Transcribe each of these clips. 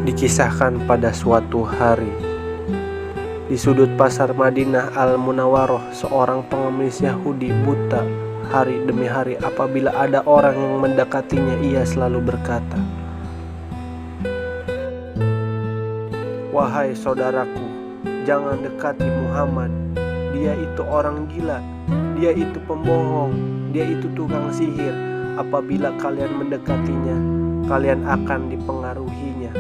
Dikisahkan pada suatu hari, di sudut pasar Madinah Al-Munawwaroh, seorang pengemis Yahudi buta hari demi hari. Apabila ada orang yang mendekatinya, ia selalu berkata, "Wahai saudaraku, jangan dekati Muhammad. Dia itu orang gila, dia itu pembohong, dia itu tukang sihir. Apabila kalian mendekatinya, kalian akan dipengaruhinya."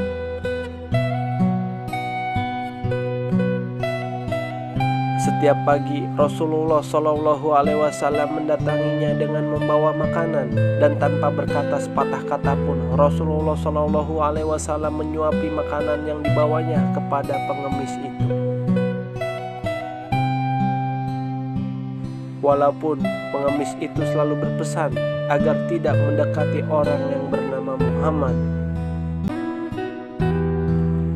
Setiap pagi Rasulullah Shallallahu Alaihi Wasallam mendatanginya dengan membawa makanan, dan tanpa berkata sepatah kata pun Rasulullah Shallallahu Alaihi Wasallam menyuapi makanan yang dibawanya kepada pengemis itu. Walaupun pengemis itu selalu berpesan agar tidak mendekati orang yang bernama Muhammad,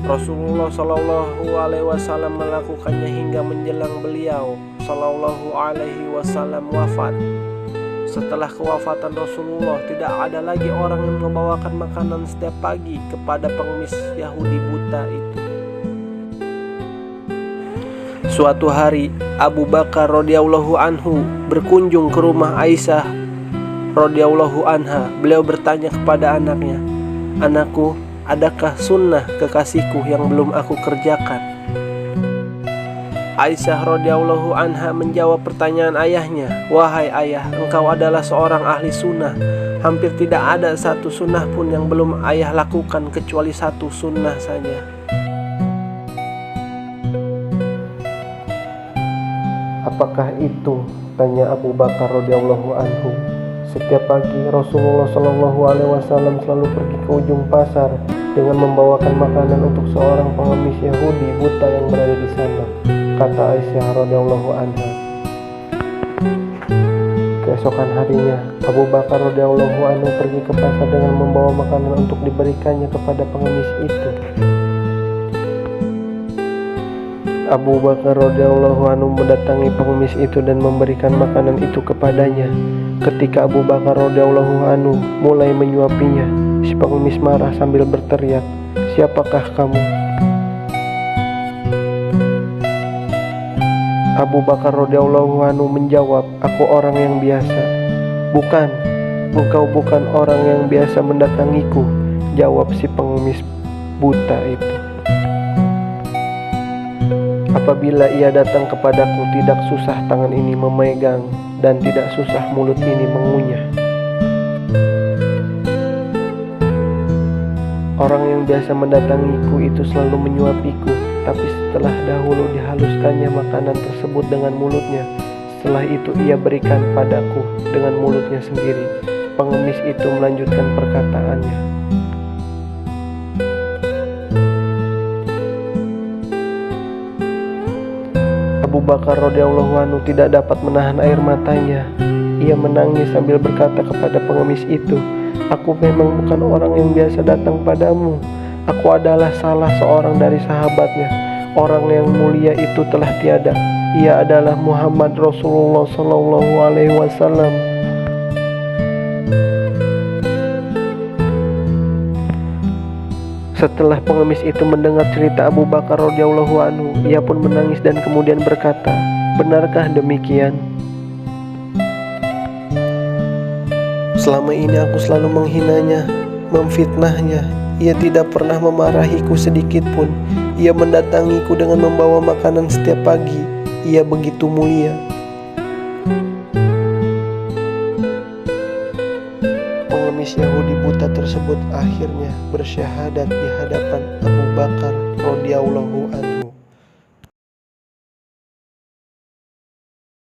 Rasulullah Shallallahu Alaihi Wasallam melakukannya hingga menjelang beliau Shallallahu Alaihi Wasallam wafat. Setelah kewafatan Rasulullah, tidak ada lagi orang yang membawakan makanan setiap pagi kepada pengemis Yahudi buta itu. Suatu hari, Abu Bakar radhiyallahu anhu berkunjung ke rumah Aisyah radhiyallahu anha. Beliau bertanya kepada anaknya, "Anakku, adakah sunnah kekasihku yang belum aku kerjakan?" Aisyah radhiyallahu anha menjawab pertanyaan ayahnya, "Wahai ayah, engkau adalah seorang ahli sunnah. Hampir tidak ada satu sunnah pun yang belum ayah lakukan kecuali satu sunnah saja." "Apakah itu?" tanya Abu Bakar radhiyallahu anhu. Setiap pagi Rasulullah Shallallahu Alaihi Wasallam selalu pergi ke ujung pasar dengan membawakan makanan untuk seorang pengemis Yahudi buta yang berada di sana, kata Aisyah radhiyallahu anha. Keesokan harinya, Abu Bakar radhiyallahu anhu pergi ke pasar dengan membawa makanan untuk diberikannya kepada pengemis itu. Abu Bakar radhiyallahu anhu mendatangi pengemis itu dan memberikan makanan itu kepadanya. Ketika Abu Bakar radhiyallahu anhu mulai menyuapinya, si pengemis marah sambil berteriak, "Siapakah kamu?" Abu Bakar radhiyallahu anhu menjawab, "Aku orang yang biasa." "Bukan, engkau bukan orang yang biasa mendatangiku," jawab si pengemis buta itu. "Apabila ia datang kepadaku, tidak susah tangan ini memegang dan tidak susah mulut ini mengunyah." Orang yang biasa mendatangiku itu selalu menyuapiku, tapi setelah dahulu dihaluskannya makanan tersebut dengan mulutnya, setelah itu ia berikan padaku dengan mulutnya sendiri. Pengemis itu melanjutkan perkataannya. Abu Bakar radhiyallahu anhu tidak dapat menahan air matanya. Ia menangis sambil berkata kepada pengemis itu, "Aku memang bukan orang yang biasa datang padamu. Aku adalah salah seorang dari sahabatnya. Orang yang mulia itu telah tiada. Ia adalah Muhammad Rasulullah Sallallahu Alaihi Wasallam." Setelah pengemis itu mendengar cerita Abu Bakar radhiyallahu anhu, ia pun menangis dan kemudian berkata, "Benarkah demikian? Selama ini aku selalu menghinanya, memfitnahnya. Ia tidak pernah memarahiku sedikit pun. Ia mendatangiku dengan membawa makanan setiap pagi. Ia begitu mulia." Pengemis Yahudi buta tersebut akhirnya bersyahadat di hadapan Abu Bakar radhiyallahu anhu.